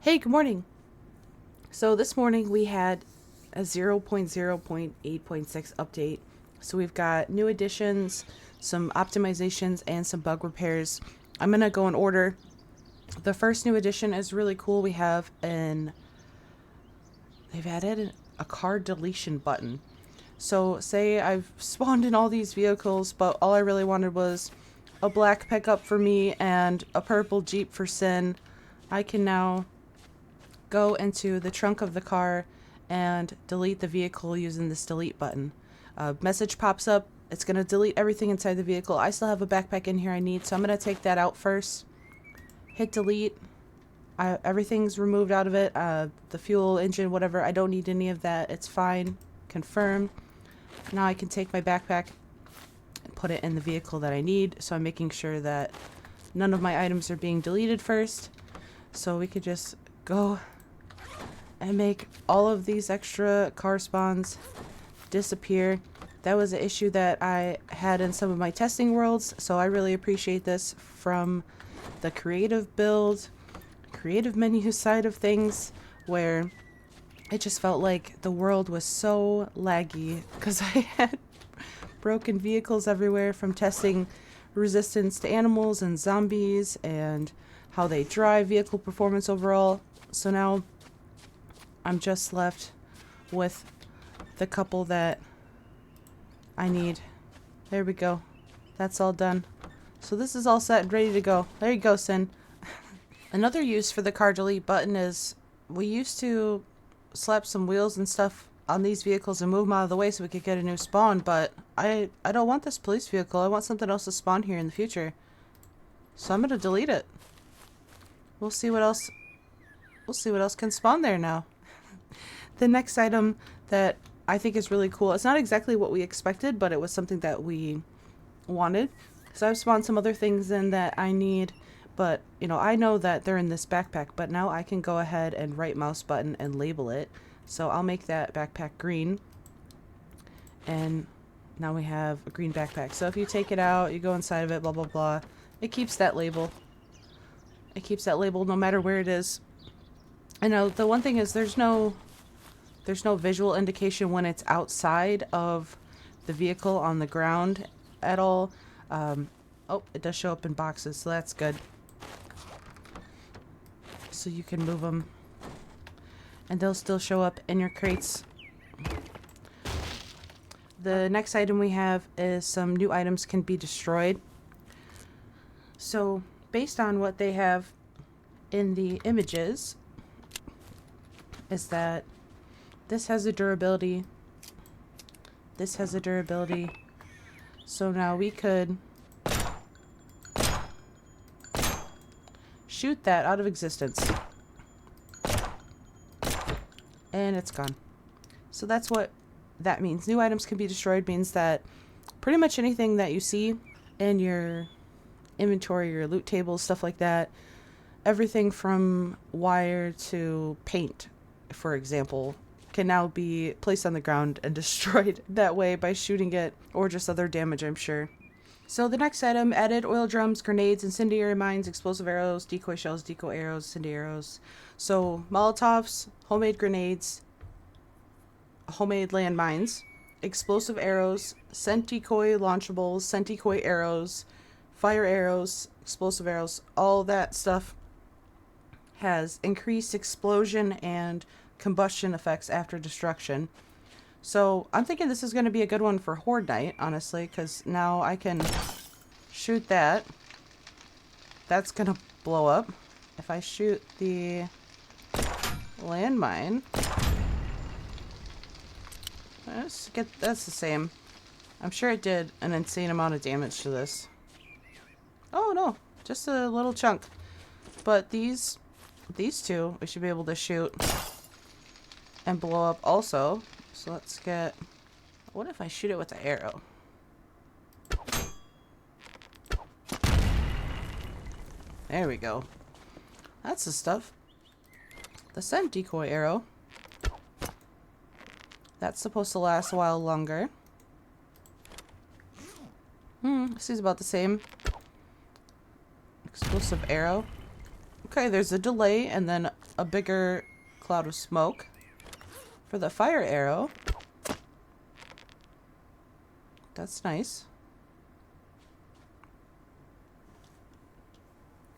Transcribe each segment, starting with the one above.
Hey, good morning. So this morning we had a 0.0.8.6 update. So we've got new additions, some optimizations, and some bug repairs. I'm going to go in order. The first new addition is really cool. They've added a car deletion button. So say I've spawned in all these vehicles, but all I really wanted was a black pickup for me and a purple Jeep for Sin. I can now go into the trunk of the car and delete the vehicle using this delete button. A message pops up. It's going to delete everything inside the vehicle. I still have a backpack in here I need, so I'm going to take that out first. Hit delete. Everything's removed out of it. The fuel, engine, whatever. I don't need any of that. It's fine. Confirm. Now I can take my backpack and put it in the vehicle that I need. So I'm making sure that none of my items are being deleted first. So we could just go and make all of these extra car spawns disappear. That was an issue that I had in some of my testing worlds, so I really appreciate this from the creative menu side of things, where it just felt like the world was so laggy because I had broken vehicles everywhere from testing resistance to animals and zombies and how they drive, vehicle performance overall. So now I'm just left with the couple that I need. There we go. That's all done. So this is all set and ready to go. There you go, Sin. Another use for the car delete button is we used to slap some wheels and stuff on these vehicles and move them out of the way so we could get a new spawn, but I don't want this police vehicle. I want something else to spawn here in the future. So I'm gonna delete it. We'll see what else can spawn there now. The next item that I think is really cool, it's not exactly what we expected, but it was something that we wanted. So I've spawned some other things in that I need, but I know that they're in this backpack, but now I can go ahead and right mouse button and label it. So I'll make that backpack green. And now we have a green backpack. So if you take it out, you go inside of it, blah, blah, blah. It keeps that label. It keeps that label no matter where it is. I know the one thing is there's no visual indication when it's outside of the vehicle on the ground at all. Oh, it does show up in boxes, so that's good. So you can move them, and they'll still show up in your crates. The next item we have is some new items can be destroyed. So based on what they have in the images, is that this has a durability. This has a durability. So now we could shoot that out of existence. And it's gone. So that's what that means. New items can be destroyed means that pretty much anything that you see in your inventory, your loot tables, stuff like that, everything from wire to paint, for example, can now be placed on the ground and destroyed that way by shooting it, or just other damage, I'm sure. So the next item, added oil drums, grenades, incendiary mines, explosive arrows, decoy shells, decoy arrows, incendiary arrows. So Molotovs, homemade grenades, homemade landmines, explosive arrows, scent decoy launchables, scent decoy arrows, fire arrows, explosive arrows, all that stuff has increased explosion and combustion effects after destruction. So I'm thinking this is going to be a good one for Horde Night, honestly, because now I can shoot that. That's going to blow up. If I shoot the landmine, that's the same. I'm sure it did an insane amount of damage to this. Oh no, just a little chunk. But these two we should be able to shoot and blow up also. So let's get... What if I shoot it with the arrow? There we go. That's the stuff. The scent decoy arrow. That's supposed to last a while longer. This is about the same. Explosive arrow. Okay, there's a delay and then a bigger cloud of smoke. For the fire arrow. That's nice.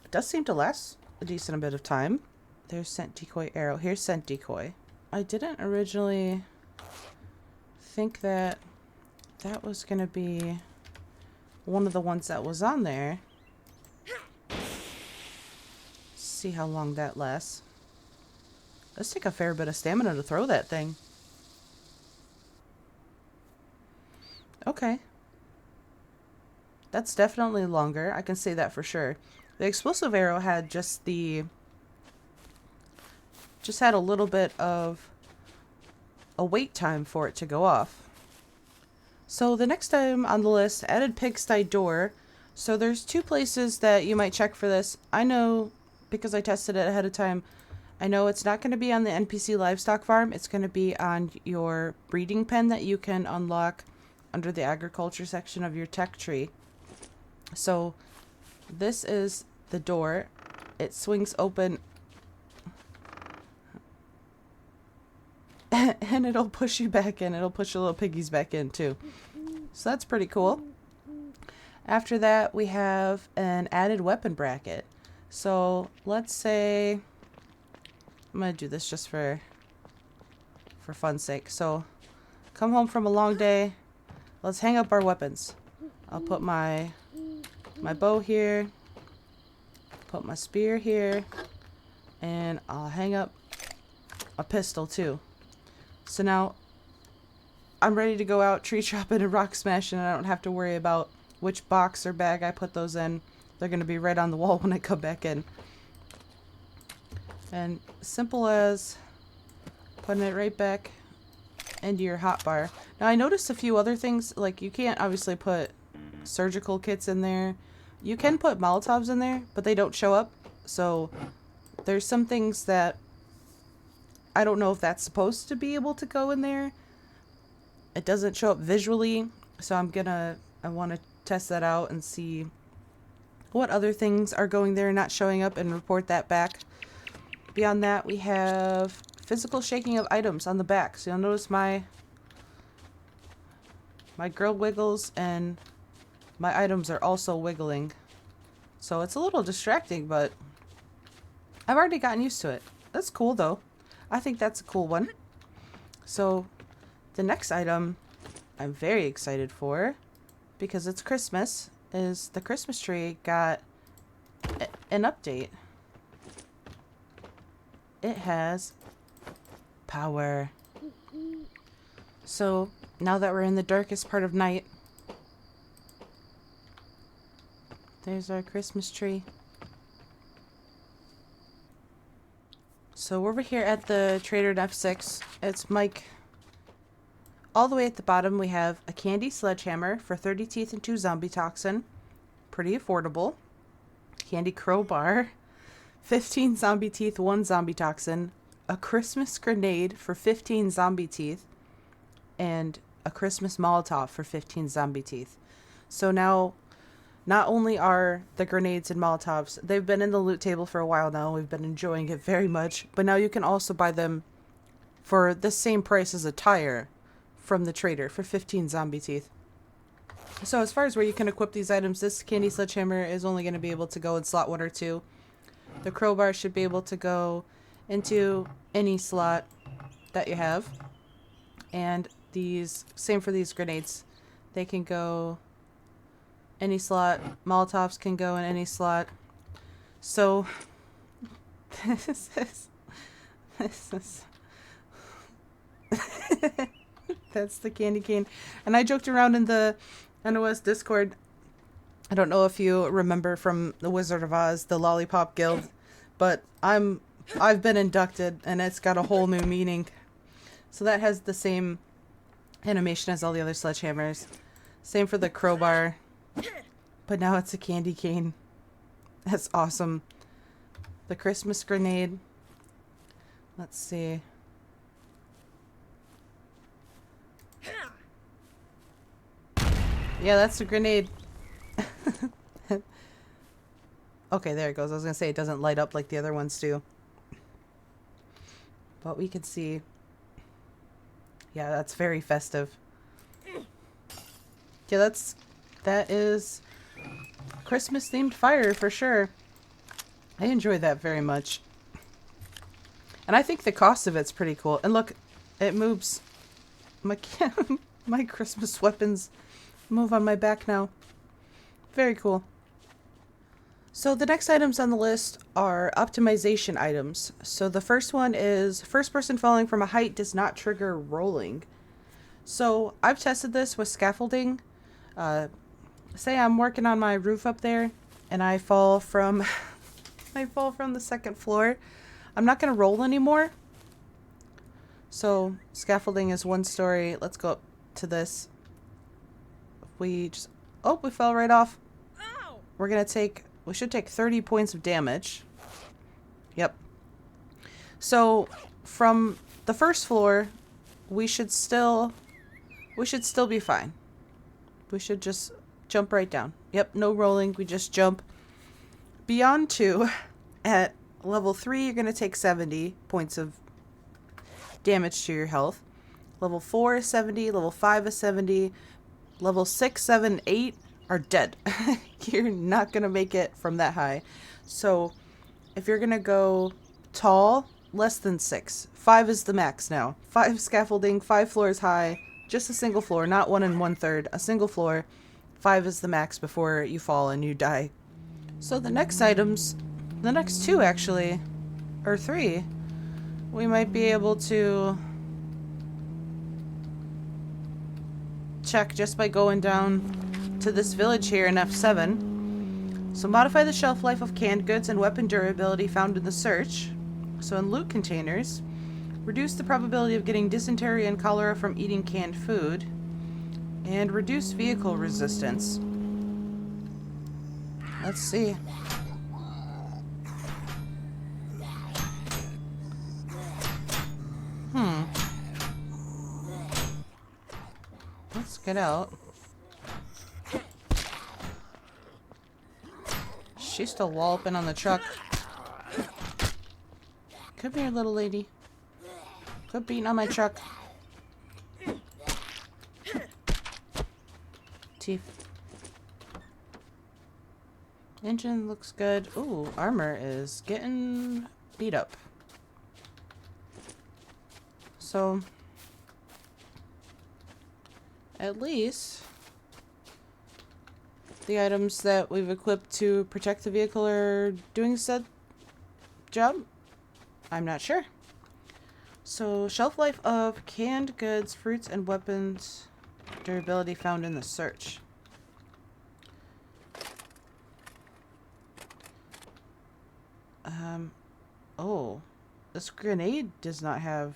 It does seem to last a decent bit of time. There's scent decoy arrow. Here's scent decoy. I didn't originally think that that was going to be one of the ones that was on there. See how long that lasts. Let's take a fair bit of stamina to throw that thing. Okay. That's definitely longer. I can say that for sure. The explosive arrow had just had a little bit of a wait time for it to go off. So the next item on the list, added pigsty door. So there's two places that you might check for this. I know, because I tested it ahead of time, I know it's not going to be on the NPC livestock farm. It's going to be on your breeding pen that you can unlock under the agriculture section of your tech tree. So this is the door. It swings open and it'll push you back in. It'll push your little piggies back in too. So that's pretty cool. After that, we have an added weapon bracket. So let's say I'm gonna do this just for fun's sake. So come home from a long day. Let's hang up our weapons. I'll put my bow here. Put my spear here. And I'll hang up a pistol too. So now I'm ready to go out tree chopping and rock smashing, and I don't have to worry about which box or bag I put those in. They're going to be right on the wall when I come back in. And simple as putting it right back into your hotbar. Now I noticed a few other things, like you can't obviously put surgical kits in there. You can put Molotovs in there, but they don't show up. So there's some things that I don't know if that's supposed to be able to go in there. It doesn't show up visually, so I want to test that out and see what other things are going there and not showing up and report that back. Beyond that, we have physical shaking of items on the back. So you'll notice my grill wiggles and my items are also wiggling. So it's a little distracting, but I've already gotten used to it. That's cool though. I think that's a cool one. So the next item I'm very excited for, because it's Christmas, is the Christmas tree got an update. It has power. So now that we're in the darkest part of night, there's our Christmas tree. So over here at the Trader in F6, it's Mike. All the way at the bottom, we have a candy sledgehammer for 30 teeth and 2 zombie toxin. Pretty affordable. Candy crowbar, 15 zombie teeth, 1 zombie toxin. A Christmas grenade for 15 zombie teeth. And a Christmas Molotov for 15 zombie teeth. So now, not only are the grenades and Molotovs, they've been in the loot table for a while now. We've been enjoying it very much. But now you can also buy them for the same price as a tire from the trader for 15 zombie teeth. So as far as where you can equip these items, this candy sledgehammer is only going to be able to go in slot 1 or 2. The crowbar should be able to go into any slot that you have. And these, same for these grenades. They can go any slot. Molotovs can go in any slot. So this is that's the candy cane. And I joked around in the NOS Discord. I don't know if you remember from the Wizard of Oz, the Lollipop Guild, but I've been inducted and it's got a whole new meaning. So that has the same animation as all the other sledgehammers. Same for the crowbar. But now it's a candy cane. That's awesome. The Christmas grenade. Let's see. Yeah, that's a grenade. Okay, there it goes. I was gonna say it doesn't light up like the other ones do. But we can see. Yeah, that's very festive. Yeah, that is Christmas themed fire for sure. I enjoy that very much. And I think the cost of it's pretty cool. And look, it moves. My Christmas weapons move on my back now. Very cool. So the next items on the list are optimization items. So the first one is first person falling from a height does not trigger rolling. So I've tested this with scaffolding. Say I'm working on my roof up there and I fall from the second floor. I'm not going to roll anymore. So scaffolding is 1 story. Let's go up to this. We fell right off. We should take 30 points of damage. Yep. So from the first floor, we should still be fine. We should just jump right down. Yep, no rolling. We just jump. Beyond 2, at level 3, you're going to take 70 points of damage to your health. Level 4 is 70. Level 5 is 70. Level 6, 7, 8 are dead. You're not going to make it from that high. So if you're going to go tall, less than 6. 5 is the max now. 5 scaffolding, 5 floors high. Just a single floor, not 1 1/3. A single floor. 5 is the max before you fall and you die. So the next items, the next 2 actually, or 3, we might be able to check just by going down to this village here in F7. So modify the shelf life of canned goods and weapon durability found in the search. So in loot containers, reduce the probability of getting dysentery and cholera from eating canned food, and reduce vehicle resistance. Let's see. Let's get out. She's still walloping on the truck. Come here, little lady. Quit beating on my truck. Teeth. Engine looks good. Ooh, armor is getting beat up. So, at least the items that we've equipped to protect the vehicle are doing said job? I'm not sure. So, shelf life of canned goods, fruits, and weapons. Durability found in the search. Oh. This grenade does not have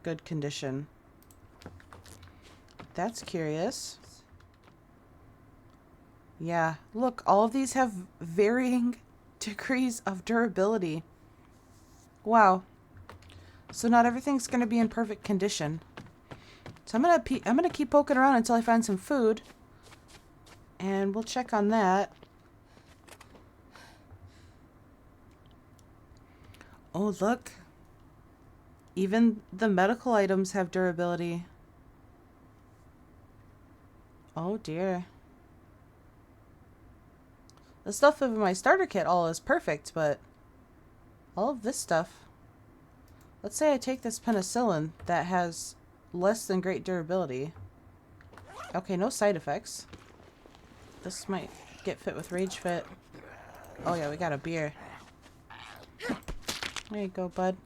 good condition. That's curious. Yeah, look, all of these have varying degrees of durability. Wow. So not everything's going to be in perfect condition. So I'm gonna keep poking around until I find some food, and we'll check on that. Oh, look. Even the medical items have durability. Oh dear. The stuff in my starter kit all is perfect, but all of this stuff. Let's say I take this penicillin that has less than great durability. Okay, no side effects. This might get fit with Rage Fit. Oh yeah, we got a beer. There you go, bud.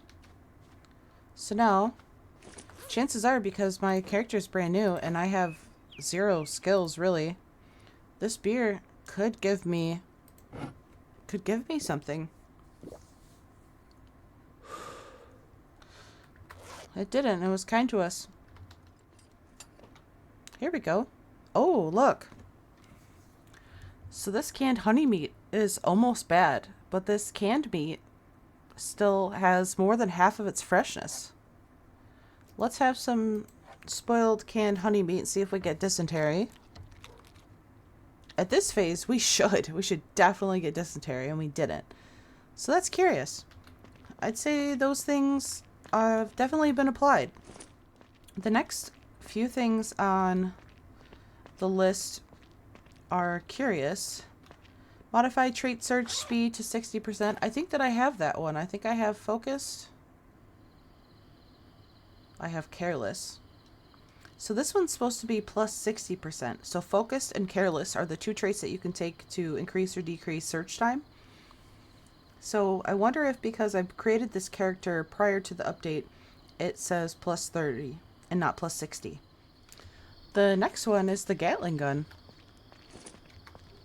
So now, chances are, because my character's brand new and I have 0 skills really, this beer could give me something. It didn't. It was kind to us. Here we go. Oh, look. So this canned honey meat is almost bad, but this canned meat still has more than half of its freshness. Let's have some spoiled canned honey meat and see if we get dysentery. at this phase, we should definitely get dysentery, and we didn't. So that's curious. I'd say those things have definitely been applied. The next few things on the list are curious. Modify trait search speed to 60%. I think that I have that one. I think I have focused. I have careless. So this one's supposed to be plus 60%. So focused and careless are the two traits that you can take to increase or decrease search time. So I wonder if because I've created this character prior to the update, it says plus 30 and not plus 60. The next one is the Gatling gun.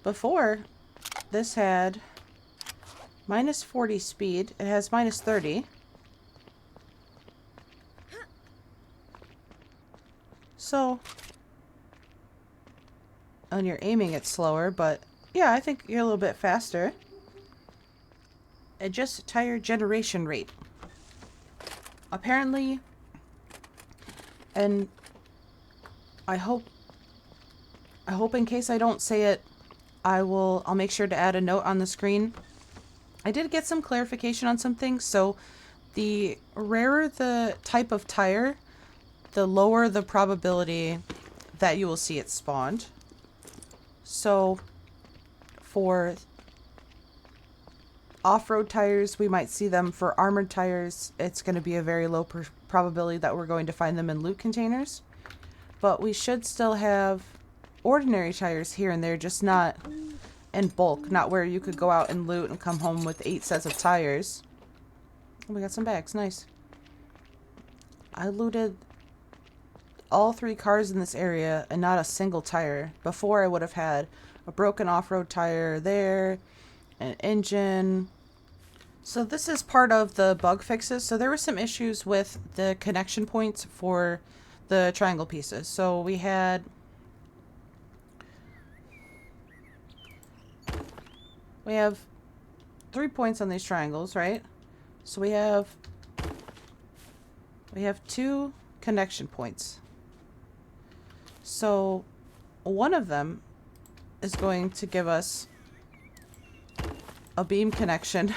Before, this had minus 40 speed. It has minus 30. So, when you're aiming, it's slower, but yeah, I think you're a little bit faster. Adjust tire generation rate. Apparently, and I hope in case I don't say it, I'll make sure to add a note on the screen. I did get some clarification on some things, so the rarer the type of tire, the lower the probability that you will see it spawned. So for off-road tires, we might see them. For armored tires, it's going to be a very low probability that we're going to find them in loot containers. But we should still have ordinary tires here and there, just not in bulk, not where you could go out and loot and come home with 8 sets of tires. Oh, we got some bags, nice. I looted all 3 cars in this area and not a single tire. Before I would have had a broken off-road tire there, an engine. So this is part of the bug fixes. So there were some issues with the connection points for the triangle pieces. So we have 3 points on these triangles, right? So we have 2 connection points. So one of them is going to give us a beam connection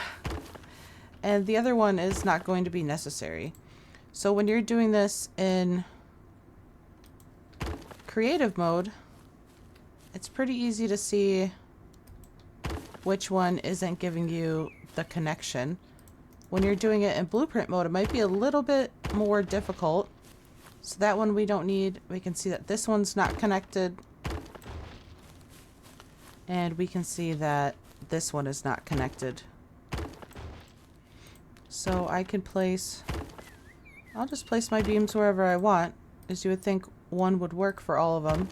and the other one is not going to be necessary. So when you're doing this in creative mode, it's pretty easy to see which one isn't giving you the connection. When you're doing it in blueprint mode, it might be a little bit more difficult. So that one we don't need. We can see that this one's not connected. And we can see that this one is not connected. So I can I'll just place my beams wherever I want, as you would think one would work for all of them.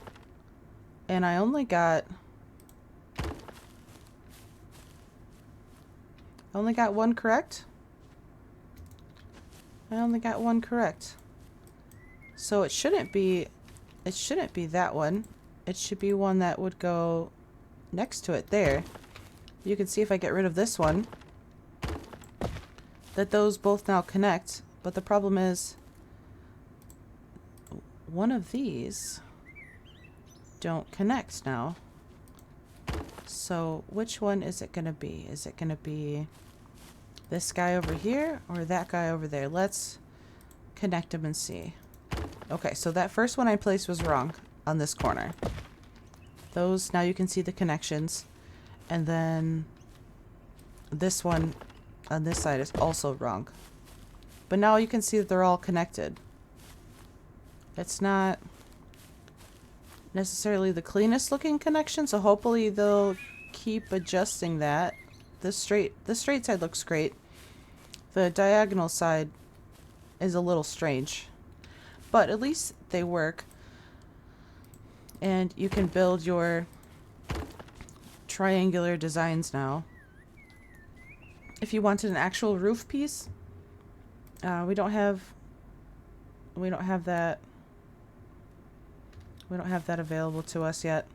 And I only got one correct. I only got one correct. So it shouldn't be that one. It should be one that would go next to it there. You can see if I get rid of this one, that those both now connect. But the problem is one of these don't connect now. So which one is it going to be? Is it going to be this guy over here or that guy over there? Let's connect them and see. Okay, so that first one I placed was wrong on this corner. Those, now you can see the connections. And then this one on this side is also wrong. But now you can see that they're all connected. It's not necessarily the cleanest looking connection, so hopefully they'll keep adjusting that. The straight side looks great. The diagonal side is a little strange. But at least they work. And you can build your triangular designs now. If you wanted an actual roof piece, we don't have that. We don't have that available to us yet.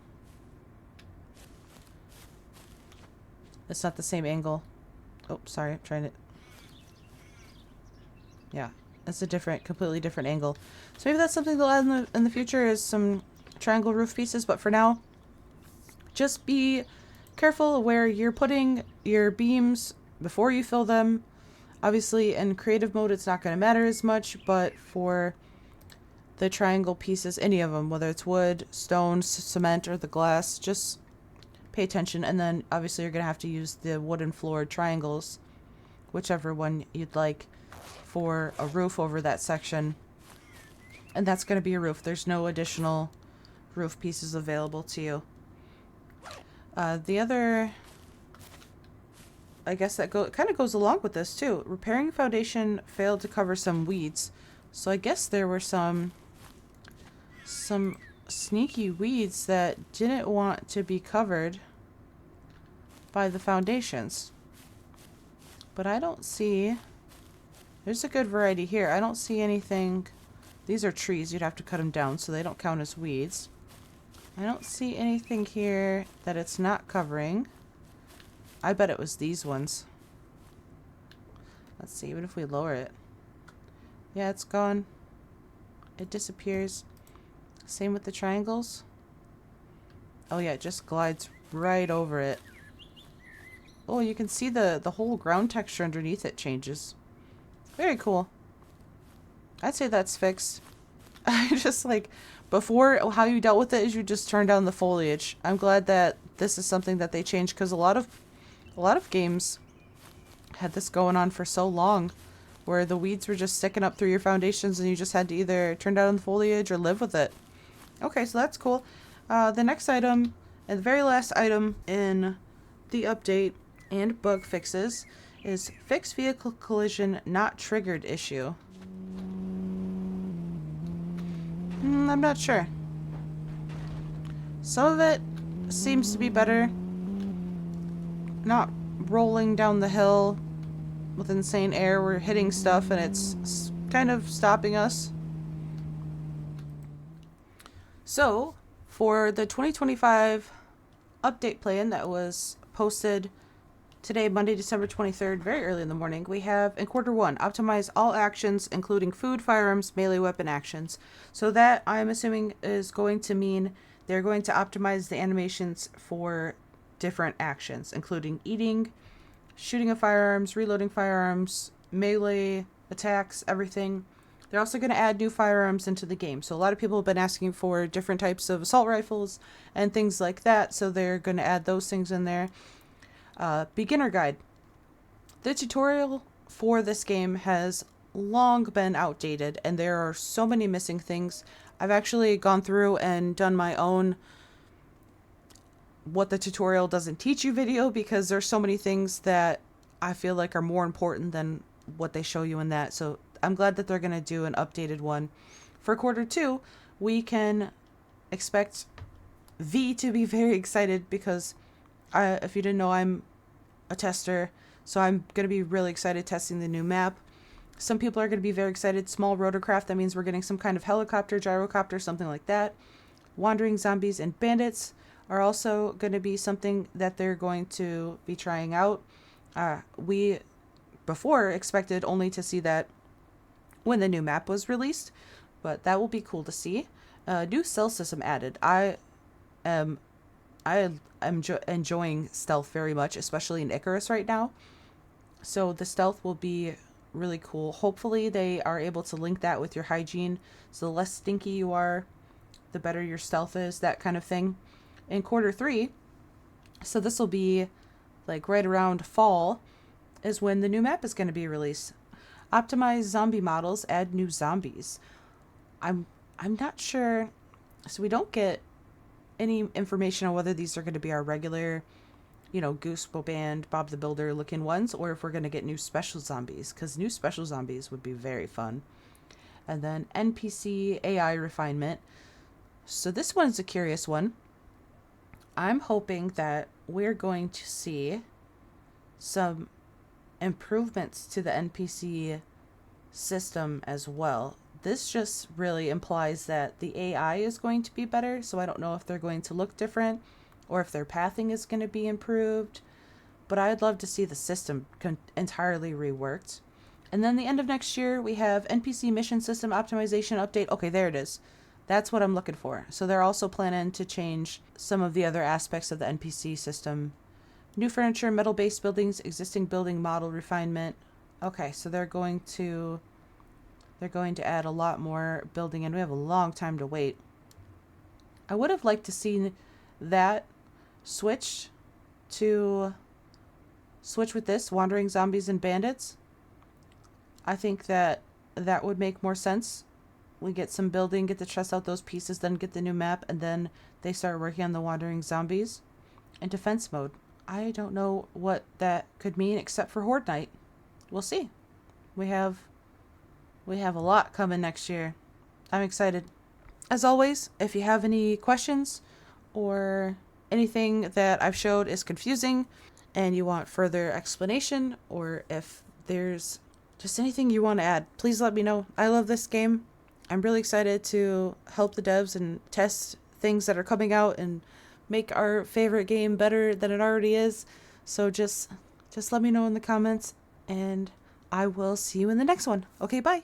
It's not the same angle. Oh, sorry, I'm trying to... Yeah, it's a completely different angle. So maybe that's something they'll add in the future, is some triangle roof pieces, but for now, Just be careful where you're putting your beams before you fill them. Obviously, in creative mode, it's not going to matter as much, but for the triangle pieces, any of them, whether it's wood, stone, cement, or the glass, just pay attention. And then obviously you're going to have to use the wooden floored triangles, whichever one you'd like, for a roof over that section. And that's going to be a roof. There's no additional roof pieces available to you. The other, I guess that kind of goes along with this too. Repairing foundation failed to cover some weeds. So I guess there were some sneaky weeds that didn't want to be covered by the foundations. But I don't see, there's a good variety here. I don't see anything. These are trees. You'd have to cut them down so they don't count as weeds. I don't see anything here that it's not covering. I bet it was these ones. Let's see, even if we lower it. Yeah, it's gone. It disappears. Same with the triangles. Oh yeah, it just glides right over it. Oh, you can see the whole ground texture underneath it changes. Very cool. I'd say that's fixed. I just like, before, how you dealt with it is you just turn down the foliage. I'm glad that this is something that they changed, because a lot of games had this going on for so long, where the weeds were just sticking up through your foundations and you just had to either turn down the foliage or live with it. Okay, so that's cool. The next item, and the very last item in the update and bug fixes, is fix vehicle collision not triggered issue. I'm not sure. Some of it seems to be better. Not rolling down the hill with insane air. We're hitting stuff and it's kind of stopping us. So, for the 2025 update plan that was posted today, Monday, December 23rd, very early in the morning, we have in quarter 1, optimize all actions, including food, firearms, melee weapon actions. So that, I'm assuming, is going to mean they're going to optimize the animations for different actions, including eating, shooting of firearms, reloading firearms, melee attacks, everything. They're also going to add new firearms into the game. So a lot of people have been asking for different types of assault rifles and things like that. So they're going to add those things in there. Beginner guide. The tutorial for this game has long been outdated and there are so many missing things. I've actually gone through and done my own what the tutorial doesn't teach you video, because there's so many things that I feel like are more important than what they show you in that. So I'm glad that they're going to do an updated one. For quarter 2, we can expect V to be very excited, because if you didn't know, I'm a tester, so I'm going to be really excited testing the new map. Some people are going to be very excited. Small rotorcraft, that means we're getting some kind of helicopter, gyrocopter, something like that. Wandering zombies and bandits are also going to be something that they're going to be trying out. We before expected only to see that when the new map was released, but that will be cool to see. New stealth system added. I am enjoying stealth very much, especially in Icarus right now. So the stealth will be really cool. Hopefully they are able to link that with your hygiene, so the less stinky you are, the better your stealth is, that kind of thing. In quarter 3, so this will be like right around fall, is when the new map is going to be released. Optimize zombie models, add new zombies. I'm not sure, so we don't get any information on whether these are going to be our regular, Goose, Boband, Bob the Builder looking ones, or if we're going to get new special zombies, because new special zombies would be very fun. And then NPC AI refinement. So this one's a curious one. I'm hoping that we're going to see some improvements to the NPC system as well. This just really implies that the AI is going to be better, so I don't know if they're going to look different or if their pathing is going to be improved, but I'd love to see the system entirely reworked. And then the end of next year, we have NPC mission system optimization update. Okay, there it is. That's what I'm looking for. So they're also planning to change some of the other aspects of the NPC system. New furniture, metal-based buildings, existing building model refinement. Okay, so they're going to add a lot more building, and we have a long time to wait. I would have liked to see that switch with this, Wandering Zombies and Bandits. I think that would make more sense. We get some building, get to test out those pieces, then get the new map, and then they start working on the Wandering Zombies. And defense mode. I don't know what that could mean except for Horde Night. We'll see. We have a lot coming next year. I'm excited. As always, if you have any questions or anything that I've showed is confusing and you want further explanation, or if there's just anything you want to add, please let me know. I love this game. I'm really excited to help the devs and test things that are coming out and make our favorite game better than it already is. So just let me know in the comments, and I will see you in the next one. Okay, bye.